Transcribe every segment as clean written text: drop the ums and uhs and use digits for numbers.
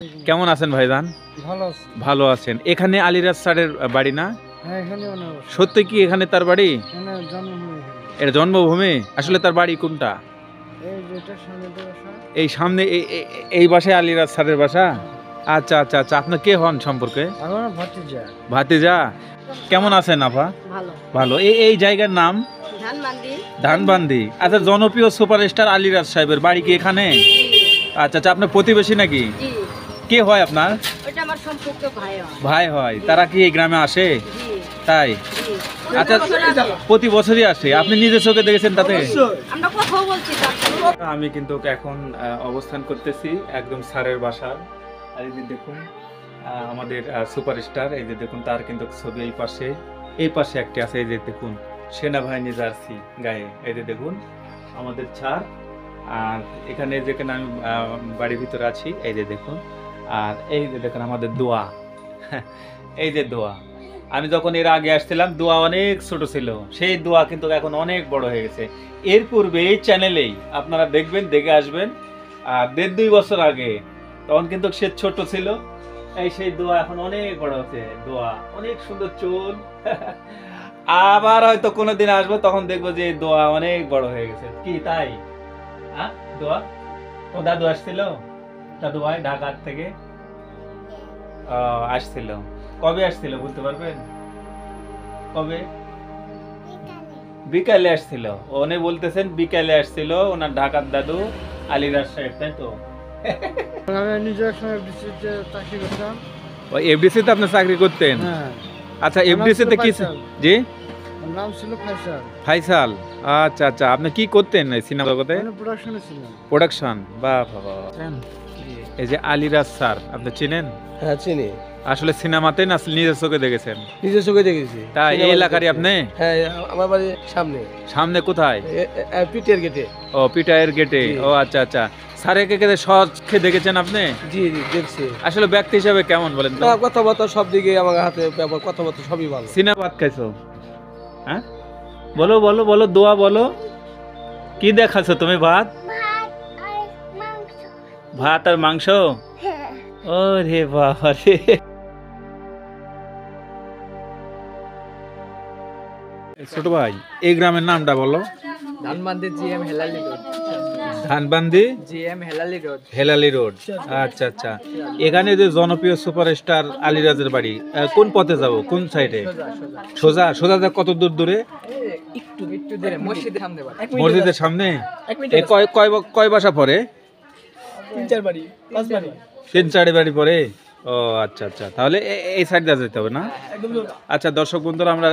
কেমন আছেন ভাইজান? ভালো আছি। ভালো আছেন। এখানে আলিরাজ স্যারের বাড়ি না? হ্যাঁ, এখানে অনেক বছর। সত্যি কি এখানে তার বাড়ি? এখানে জন্মভূমি এখানে। এটা জন্মভূমি? আসলে তার বাড়ি কোনটা? এই যেটা সামনে দিয়ে বাসা। এই সামনে এই বাসায় আলিরাজ স্যারের বাসা? আচ্ছা আচ্ছা আচ্ছা। আপনার কে হন সম্পর্কে? আমার ভাতিজা। ভাতিজা। কেমন আছেন আপা? ভালো। ভালো। এই জায়গার নাম? ধানমন্ডি। ধানবান্দি। আচ্ছা, জনপ্রিয় সুপারস্টার আলিরাজ সাহেবের বাড়ি কি এখানে? আচ্ছা আচ্ছা। আপনার প্রতিবেশী নাকি? জি। কে হয় আপনার? ওটা আমার সম্পর্ক ভাই হয়। ভাই হয়। তারা কি এই গ্রামে আসে? জি। তাই? জি। আচ্ছা, প্রতি বছরই আসে। আপনি নিজের চোখে দেখেছেন তাতে? আমরা কথাও বলছি তার সাথে। আমি কিন্তু এখন অবস্থান করতেছি একদম স্যারের বাসার। আর এই যে দেখুন আমাদের সুপারস্টার, এই যে দেখুন তার কিন্তু ছবি এই পাশে একটি আছে। এই যে দেখুন সেনাবাহিনী জার্সি গায়ে, এই যে দেখুন আমাদের স্যার। আর এখানে যেখানে আমি বাড়ির ভিতরে আছি, এই যে দেখুন। আর এই যে দেখুন আমাদের দোয়া, এই যে দোয়া। আমি যখন এর আগে আসছিলাম দোয়া অনেক ছোট ছিল, সেই দোয়া কিন্তু এখন অনেক বড় হয়ে গেছে। এর পূর্বে এই চ্যানেলেই আপনারা দেখবেন, দেখে আসবেন, আর 1.5-2 বছর আগে তখন কিন্তু সে ছোট ছিল। এই সেই দোয়া এখন অনেক বড় হচ্ছে, দোয়া অনেক সুন্দর চুল। আবার হয়তো কোনোদিন আসবো, তখন দেখবো যে দোয়া অনেক বড় হয়ে গেছে। কি তাই? হ্যাঁ, দোয়া ও দাদু আসছিল, দাদু ভাই ঢাকার থেকে আসছিল। কবে আসছিল বলতে পারবেন? কবে? বিকালে আসছিল। উনি বলতেছেন বিকালে আসছিল ওনার ঢাকার দাদু আলিরাজ সাহেব, তাই তো? আমি নিজের সময় বিসিতে চাকরি করতাম। ওই এফডিসি তে আপনি চাকরি করতেন? হ্যাঁ। আচ্ছা, এফডিসি তে কি? জি, আমার নাম ছিল ফাইসাল। ফাইসাল। আচ্ছা আচ্ছা। আপনি কি করতেন এই সিনেমা জগতে? আমি প্রোডাকশনে ছিলাম। প্রোডাকশন। বাহ বাহ। এই যে আলিরাজ স্যার, আপনি চিনেন? হ্যাঁ, চিনি। আসলে সিনেমাতে না নিজের চোখে দেখেছেন? নিজের চোখে দেখেছি। তাই? এই এলাকারই আপনি? হ্যাঁ, আমার বাড়ির সামনে। সামনে কোথায়? পিটের গেটে। ও, পিটায়ের গেটে। জি। ও আচ্ছা আচ্ছা। স্যারকে সহজে দেখেছেন আপনি? জি জি, দেখছি। আসলে ব্যক্তি হিসাবে কেমন বলেন তো? না, কথাবার্তা সব দিকে আমার হাতে ব্যাপার, কথাবার্তা সবই ভালো। সিনেমা ভাত খাইছো? হ্যাঁ, বলো বলো বলো, দোয়া বলো। কি দেখাচ্ছ তুমি? ভাত? ভাত আর মাংস? ওরে বাবা রে। ছোট ভাই, এই গ্রামের নামটা বলো। Dhanbandi GM Helali road. Dhanbandi GM Helali road. Helali road. আচ্ছা আচ্ছা। এখানে যে জনপ্রিয় সুপারস্টার আলিরাজের বাড়ি, কোন পথে যাব, কোন সাইডে? সোজা সোজা কত দূর দূরে? একটু ধরে মসজিদের সামনে বাড়ি। মসজিদের সামনে? এ কয় বাসা পরে? 3-4 বাড়ি, 5 বাড়ি। 3-4 বাড়ি পরে। ও আচ্ছা আচ্ছা। তাহলে এই সাইড দিয়ে যেতে হবে না? আচ্ছা দর্শক বন্ধুরা, আমরা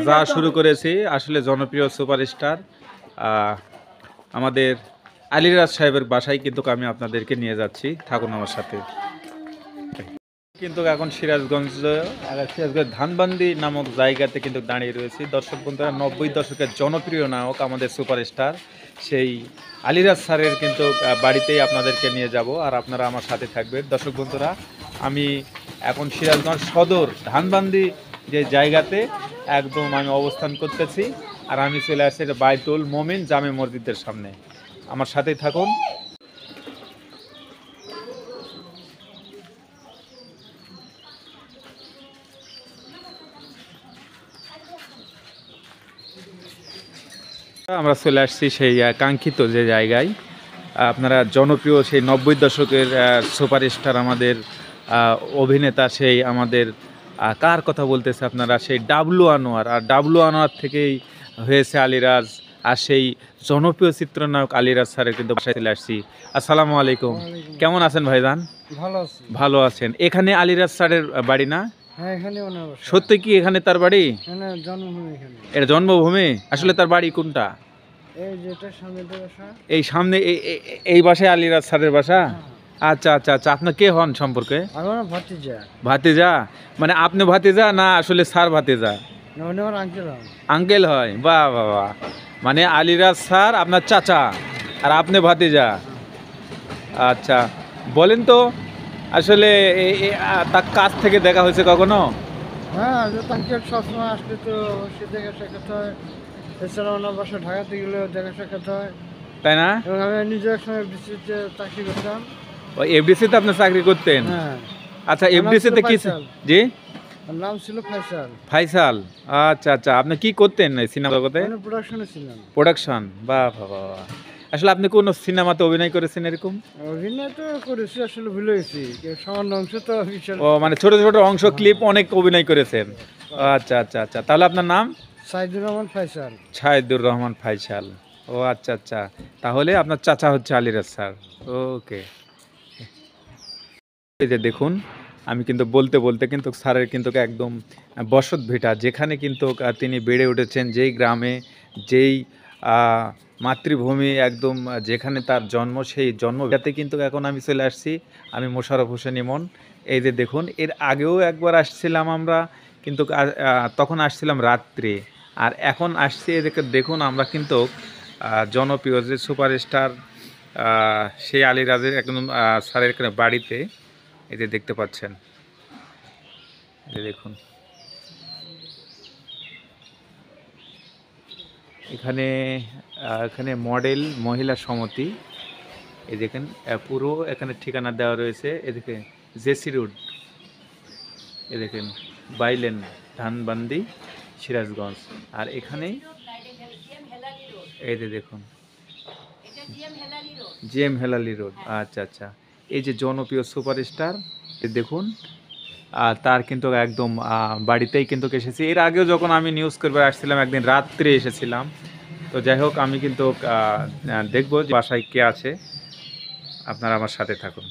যা শুরু করেছি, আসলে জনপ্রিয় সুপারস্টার আমাদের আলিরাজ সাহেবের বাসায় কিন্তু আমি আপনাদেরকে নিয়ে যাচ্ছি। থাকুন আমার সাথে। কিন্তু এখন সিরাজগঞ্জের ধানবান্দি নামক জায়গাতে কিন্তু দাঁড়িয়ে রয়েছি। দর্শক বন্ধুরা, 90 দশকের জনপ্রিয় নায়ক আমাদের সুপারস্টার সেই আলিরাজ স্যারের কিন্তু বাড়িতেই আপনাদেরকে নিয়ে যাব, আর আপনারা আমার সাথে থাকবেন। দর্শক বন্ধুরা, আমি এখন সিরাজগঞ্জ সদর ধানবান্দি যে জায়গাতে একদম আমি অবস্থান করতেছি, আর আমি চলে আসছি বাইতুল মোমিন জামে মসজিদের সামনে। আমার সাথেই থাকুন। আমরা চলে আসছি সেই কাঙ্ক্ষিত যে জায়গায় আপনারা জনপ্রিয় সেই 90 দশকের সুপারস্টার আমাদের অভিনেতা, সেই আমাদের কার কথা বলতেছে আপনারা? সেই ডাবলু আনোয়ার। আর ডাবলু আনোয়ার থেকেই হয়েছে আলিরাজ, আর সেই জনপ্রিয় চিত্রনায়ক আলিরাজ স্যারের কিন্তু বাসায় চলে আসছি। আসসালামু আলাইকুম। কেমন আছেন ভাইজান? ভালো আছি। ভালো আছেন। এখানে আলিরাজ স্যারের বাড়ি না? হ্যাঁ, এখানে অনেক বছর। সত্যি কি এখানে তার বাড়ি? এখানে জন্মভূমি এখানে। এটা জন্মভূমি? আসলে তার বাড়ি কোনটা? এই যেটা সামনে দিয়ে বাসা। এই সামনে এই বাসায় আলিরাজ স্যারের বাসা? আচ্ছা আচ্ছা আচ্ছা। আপনার কে হন সম্পর্কে? আমার ভাতিজা। ভাতিজা? মানে আপনি ভাতিজা না আসলে স্যার ভাতিজা? উনি আমার আঙ্কেল। আঙ্কেল হয়? বাহ বাহ বাহ। মানে আলিরাজ স্যার আপনার চাচা, আর আপনি ভাতিজা। আচ্ছা, বলেন তো আসলে তার কাছ থেকে দেখা হয়েছে কখনো? হ্যাঁ, যে আঙ্কেল সবসময় আসলে তো সে দেখা সাক্ষাৎ হয়। এছাড়া ওনার বাসা ঢাকাতে গেলেও দেখা সাক্ষাৎ হয়। তাই না? এবং আমি নিজের সময় বিসিতে চাকরি করতাম। ও এফডিসিতে আপনি চাকরি করতেন? হ্যাঁ, আচ্ছা, আমার নাম এফডিসিতে ছিল কি? ফাইসাল। জি, আমার নাম ছিল ফাইসাল। ফাইসাল। আচ্ছা আচ্ছা, আপনি কি করতেন এই সিনেমা জগতে? আমি প্রোডাকশনে ছিলাম। প্রোডাকশন। বাহ বাহ বাহ বাহ। আসলে আপনি কোন সিনেমাতে অভিনয় করেছেন এরকম? অভিনয় তো করেছি, আসলে ভুলে গেছি, সামান্য অংশ তো বিশাল। ও মানে ছোট ছোট অংশ ক্লিপ অনেক অভিনয় করেছেন। আচ্ছা আচ্ছা আচ্ছা, তাহলে আপনার নাম? সাইদুর রহমান ফাইসাল। ছায়েদুর রহমান ফাইসাল। ও আচ্ছা আচ্ছা, তাহলে আপনার চাচা হচ্ছে আলিরাজ স্যার। ওকে। এই যে দেখুন, আমি কিন্তু বলতে বলতে কিন্তু স্যারের কিন্তু একদম বসত ভিটা, যেখানে কিন্তু তিনি বেড়ে উঠেছেন, যেই গ্রামে, যেই মাতৃভূমি, একদম যেখানে তার জন্ম, সেই জন্মভিটাতে কিন্তু এখন আমি চলে আসছি। আমি মোশাররফ হোসেন ইমন। এই যে দেখুন, এর আগেও একবার আসছিলাম আমরা, কিন্তু তখন আসছিলাম রাত্রে। আর এখন আসছি, এদিকে দেখুন আমরা কিন্তু জনপ্রিয় যে সুপারস্টার সেই আলিরাজের একদম স্যারের এখানে বাড়িতে। এই যে দেখতে পাচ্ছেন, এই যে দেখুন, এখানে এখানে মডেল মহিলা সমিতি। এই দেখেন পুরো এখানে ঠিকানা দেওয়া রয়েছে। এদিকে জেসি রোড, এই দেখেন বাইলেন, ধানবান্দি, সিরাজগঞ্জ। আর এখানেই এই যে দেখুন জিএম হেলালি রোড। আচ্ছা আচ্ছা, এই যে জনপ্রিয় সুপারস্টার, দেখুন তার কিন্তু একদম বাড়িতেই কিন্তু এসেছি। এর আগেও যখন আমি নিউজ করবার আসছিলাম, একদিন রাত্রে এসেছিলাম। তো যাই হোক, আমি কিন্তু দেখবো যে বাসায় কে আছে। আপনারা আমার সাথে থাকুন।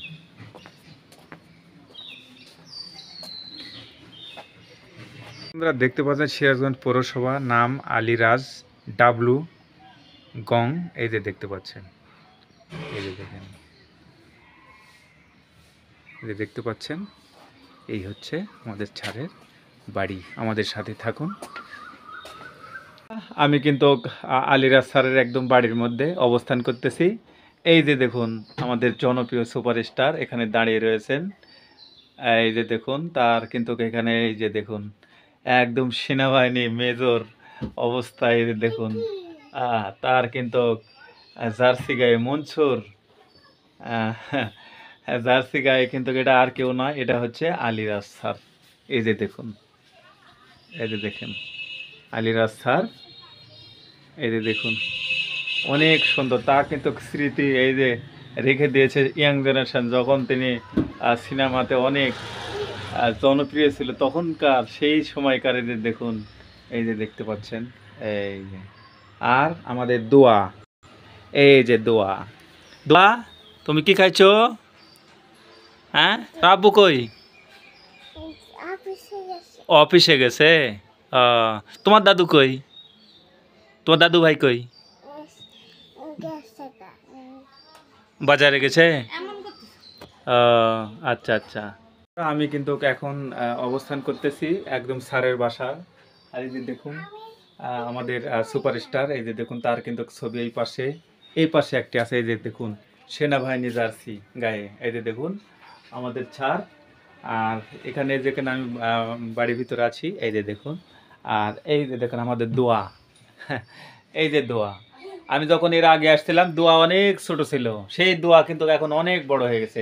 আপনারা দেখতে পাচ্ছেন সিরাজগঞ্জ পৌরসভা, নাম আলিরাজ ডাবলু গং। এই যে দেখতে পাচ্ছেন, এই যে দেখেন, এই যে দেখতে পাচ্ছেন, এই হচ্ছে আমাদের ছাড়ের বাড়ি। আমাদের সাথে থাকুন। আমি কিন্তু আলিরাজ স্যারের একদম বাড়ির মধ্যে অবস্থান করতেছি। এই যে দেখুন, আমাদের জনপ্রিয় সুপারস্টার এখানে দাঁড়িয়ে রয়েছেন। এই যে দেখুন, তার কিন্তু এখানে এই যে দেখুন, একদম সেনাবাহিনী মেজর অবস্থায়। এই যে দেখুন, তার কিন্তু জার্সি গায়ে মনসুর, জার্সি গায়ে কিন্তু এটা আর কেউ নয়, এটা হচ্ছে আলিরাজ স্যার। এই যে দেখুন, এই যে দেখেন আলিরাজ স্যার। এই যে দেখুন, অনেক সুন্দর, তা কিন্তু স্মৃতি এই যে রেখে দিয়েছে ইয়াং জেনারেশন। যখন তিনি সিনেমাতে অনেক জনপ্রিয় ছিল তখনকার, সেই সময়কার। এই যে দেখুন, এই যে দেখতে পাচ্ছেন, এই যে। আর আমাদের দোয়া, এই যে দোয়া। দোয়া, তুমি কি খাইছো? হ্যাঁ, আব্বু কই? অফিসে গেছে। তোমার দাদু কই? তোমার দাদু ভাই কই? বাজারে গেছে। আচ্ছা আচ্ছা, আমি কিন্তু এখন অবস্থান করতেছি একদম স্যারের বাসা। আর এই যে দেখুন, আমাদের সুপারস্টার, এই যে দেখুন, তার কিন্তু ছবি এই পাশে, এই পাশে একটি আছে। এই যে দেখুন, সেনাবাহিনী জার্সি গায়ে। এই যে দেখুন আমাদের ছাড়। আর এখানে যেখানে আমি বাড়ির ভিতরে আছি, এই যে দেখুন। আর এই যে দেখুন আমাদের দোয়া, এই যে দোয়া। আমি যখন এর আগে আসছিলাম, দোয়া অনেক ছোট ছিল, সেই দোয়া কিন্তু এখন অনেক বড় হয়ে গেছে।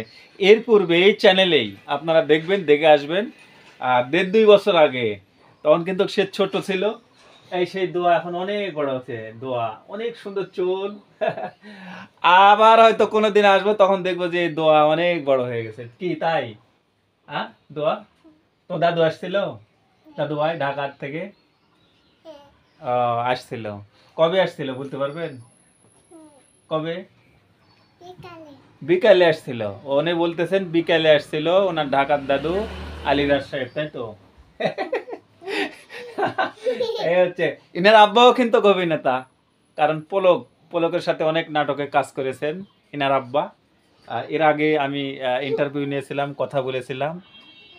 এর পূর্বে এই চ্যানেলেই আপনারা দেখবেন, দেখে আসবেন, 1.5-2 বছর আগে, তখন কিন্তু সে ছোট ছিল। এই সেই দোয়া এখন অনেক বড় হচ্ছে। দোয়া অনেক সুন্দর চুল। আবার হয়তো কোনোদিন আসবো, তখন দেখবো যে দোয়া অনেক বড় হয়ে গেছে। কি তাই? হ্যাঁ, দোয়া তো দাদু আসছিল, দাদু ভাই ঢাকার থেকে আসছিল। কবে আসছিল বলতে পারবেন? কবে? বিকালে আসছিল। উনি বলতেছেন বিকালে আসছিল ওনার ঢাকার দাদু আলিরাজ সাহেব, তাই তো? এই হচ্ছে, ইনার আব্বাও কিন্তু অভিনেতা, কারণ পলকের সাথে অনেক নাটকে কাজ করেছেন ইনার আব্বা। এর আগে আমি ইন্টারভিউ নিয়েছিলাম, কথা বলেছিলাম।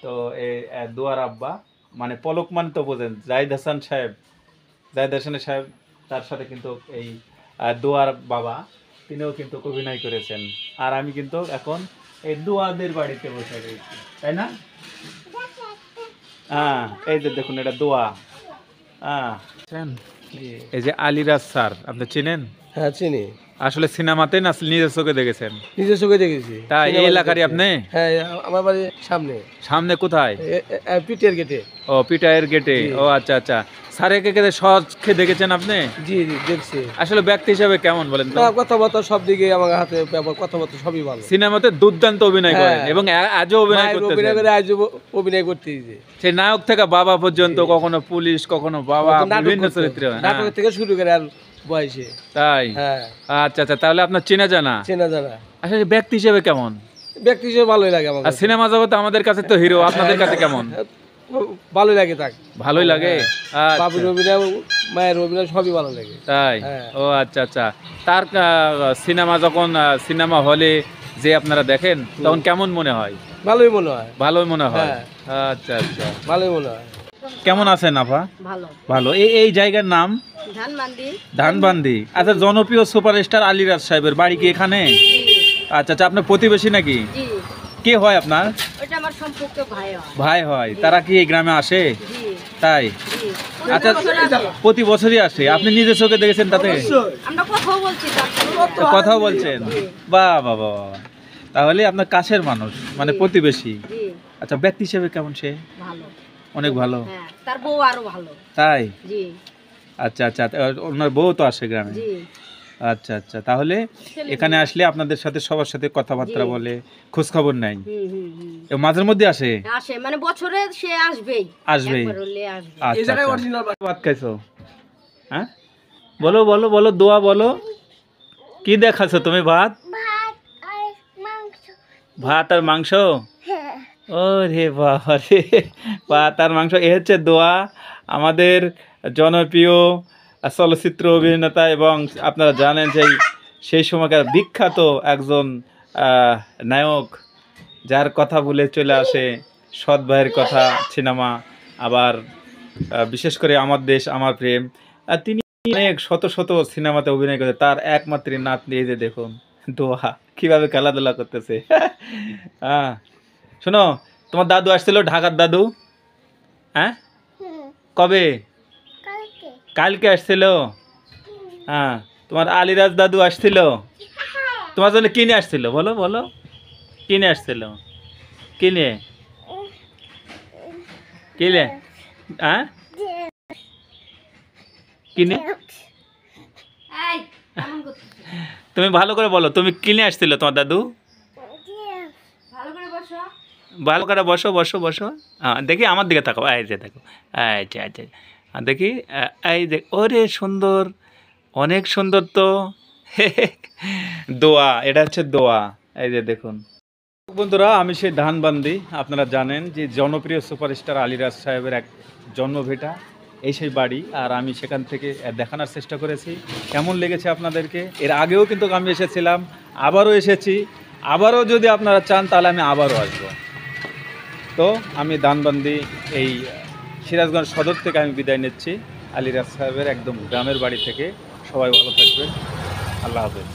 তো এই দোয়ার আব্বা মানে পলক মান তো বোঝেন, জাহিদ হাসান সাহেব, জাহিদ হাসান সাহেব, তার সাথে কিন্তু এই দোয়ার বাবা, তিনিও কিন্তু অভিনয় করেছেন। আর আমি কিন্তু এখন এই দোয়াদের বাড়িতে বসে রয়েছি, তাই না? হ্যাঁ, এই যে দেখুন, এটা দোয়া। হ্যাঁ, এই যে আলিরাজ স্যার, আপনি চিনেন? হ্যাঁ চিনি। আসলে সিনেমাতে না নিজের চোখে দেখেছেন? নিজের চোখে দেখেছি। তাই এই সিনেমা এলাকারই দেখেছি। আপনি? হ্যাঁ, আমার বাড়ির সামনে। সামনে কোথায়? পিটের গেটে। ও পিটায়ের গেটে। জি। ও আচ্ছা আচ্ছা। স্যারকে কে সহজকে দেখেছেন আপনি? জি জি দেখছি। আসলে ব্যক্তি হিসেবে কেমন বলেন তো? না, কথাবার্তা সব দিকে আমার হাতে ব্যবহার, কথাবার্তা সবই ভালো। সিনেমাতে দুর্দান্ত অভিনয় করেন হ্যাঁ। এবং আজও অভিনয় মায়ের করতেছেন। অভিনয় করে আজ অভিনয় করতেছে। সেই নায়ক থেকে বাবা পর্যন্ত, কখনো পুলিশ কখনো বাবা, বিভিন্ন চরিত্রে। নাটক থেকে শুরু করে আর বয়সে। তাই? হ্যাঁ, আচ্ছা আচ্ছা, তাহলে আপনার চেনা জানা। চেনা জানা। আসলে ব্যক্তি হিসেবে কেমন? ব্যক্তি হিসেবে ভালোই লাগে আমার আর কাছে। সিনেমা জগতে আমাদের কাছে তো হিরো, আপনাদের কাছে কেমন? ভালোই লাগে তাকে। ভালোই লাগে। আচ্ছা, বাবুর অভিনয়, মায়ের অভিনয় সবই ভালো লাগে। তাই? হ্যাঁ। ও আচ্ছা আচ্ছা। তার সিনেমা যখন সিনেমা হলে যে আপনারা দেখেন তখন কেমন মনে হয়? ভালোই মনে হয়। ভালোই মনে হয়। হ্যাঁ। আচ্ছা আচ্ছা। ভালোই মনে হয়। কেমন আছেন আপা? ভালো। ভালো। এই জায়গার নাম? ধানমান্দি। ধানবান্দি। আচ্ছা, জনপ্রিয় সুপারস্টার আলীরাজ সাহেবের বাড়ি কি এখানে? আচ্ছা আচ্ছা, আপনার প্রতিবেশী নাকি? জি, কে হয় আপনার? ওটা আমার সম্পর্কে ভাই হয়। ভাই হয়। তারা কি এই গ্রামে আসে? জি তাই? জি। আচ্ছা, প্রতি বছরই আসে। আপনি নিজের চোখে দেখেছেন তাতে? আমরা কথাও বলছি তার সাথে। কথাও বলছেন? বাহ বাহ বাহ। তাহলে আপনার কাছের মানুষ, মানে প্রতিবেশী। জি, আচ্ছা, ব্যক্তি হিসেবে কেমন সে? ভালো। অনেক ভালো। হ্যাঁ, তার বউ আরো ভালো। তাই? জি আচ্ছা আচ্ছা। ওনার বউ তো আসে গ্রামে? জি। আচ্ছা আচ্ছা। তাহলে এখানে আসলে আপনাদের সাথে সবার সাথে কথাবার্তা জি। বলে, খোঁজ খবর নাই? হুম হুম হুম। এ মাঝের মধ্যে আসে? আসে মানে বছরে সে আসবেই। আসবেই। একবার হলে আসবে। আচ্ছা, এই জায়গায় আচ্ছা। অরিজিনাল ভাত খাইছো? হ্যাঁ, বলো বলো বলো, দোয়া বলো। কি দেখাছো তুমি? ভাত? ভাত আর মাংস? ও রে বাবা রে, ভাত আর মাংস। এ হচ্ছে দোয়া। আমাদের জনপ্রিয় চলচ্চিত্র অভিনেতা এবং আপনারা জানেন যে সেই সময়কার বিখ্যাত একজন নায়ক, যার কথা বলে চলে আসে সৎ ভাইয়ের কথা সিনেমা, আবার বিশেষ করে আমার দেশ আমার প্রেম। আর তিনি অনেক শত শত সিনেমাতে অভিনয় করে। তার একমাত্র নাতনি, এই যে দেখুন দোয়া কিভাবে খেলাধুলা করতেছে। হ্যাঁ, শোনো, তোমার দাদু আসছিল, ঢাকার দাদু? হ্যাঁ, কবে? কালকে আসছিল। হ্যাঁ, তোমার আলীরাজ দাদু আসছিল? তোমার জন্য কিনে আসছিল? বলো বলো, কিনে আসছিল? কিনে কিনে হ্যাঁ কিনে? এই এমন করতেছে। তুমি ভালো করে বলো, তুমি কিনে আসছিল তোমার দাদু? ভালো করে বসো। ভালো করে বসো বসো বসো। হ্যাঁ, দেখি আমার দিকে তাকাও। এই যে দেখো, আচ্ছা আচ্ছা, দেখি, এই যে, ওরে সুন্দর, অনেক সুন্দর তো। দোয়া, এটা হচ্ছে দোয়া। এই যে দেখুন বন্ধুরা, আমি সেই ধানবান্দি। আপনারা জানেন যে জনপ্রিয় সুপারস্টার আলীরাজ সাহেবের এক জন্মভিটা, এই সেই বাড়ি। আর আমি সেখান থেকে দেখানোর চেষ্টা করেছি কেমন লেগেছে আপনাদেরকে। এর আগেও কিন্তু আমি এসেছিলাম, আবারও এসেছি। আবারও যদি আপনারা চান তাহলে আমি আবারও আসবো। তো আমি ধানবান্দি এই সিরাজগঞ্জ সদর থেকে আমি বিদায় নিচ্ছি, আলীরাজ সাহেবের একদম গ্রামের বাড়ি থেকে। সবাই ভালো থাকবেন। আল্লাহ হাফেজ।